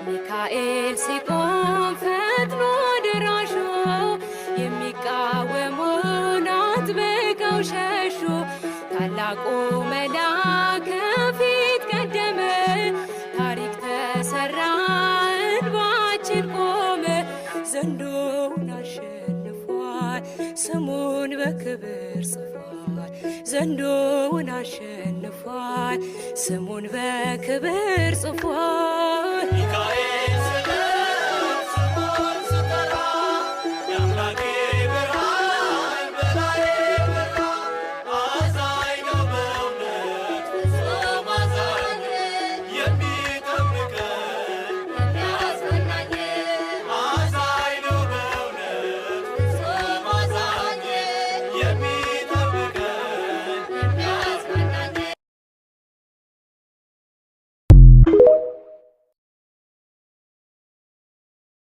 ሚካኤል ሲቆም ፈጥኖ ደራሹ የሚቃወሙን አጥብቀው ሸሹ። ታላቁ መልአክ ከፊት ቀደመ፣ ታሪክ ተሰራ እንባችን ቆመ። ዘንዶውን አሸንፏል ስሙን በክብር ጽፏል። ዘንዶውን አሸንፏል ስሙን በክብር ጽፏል።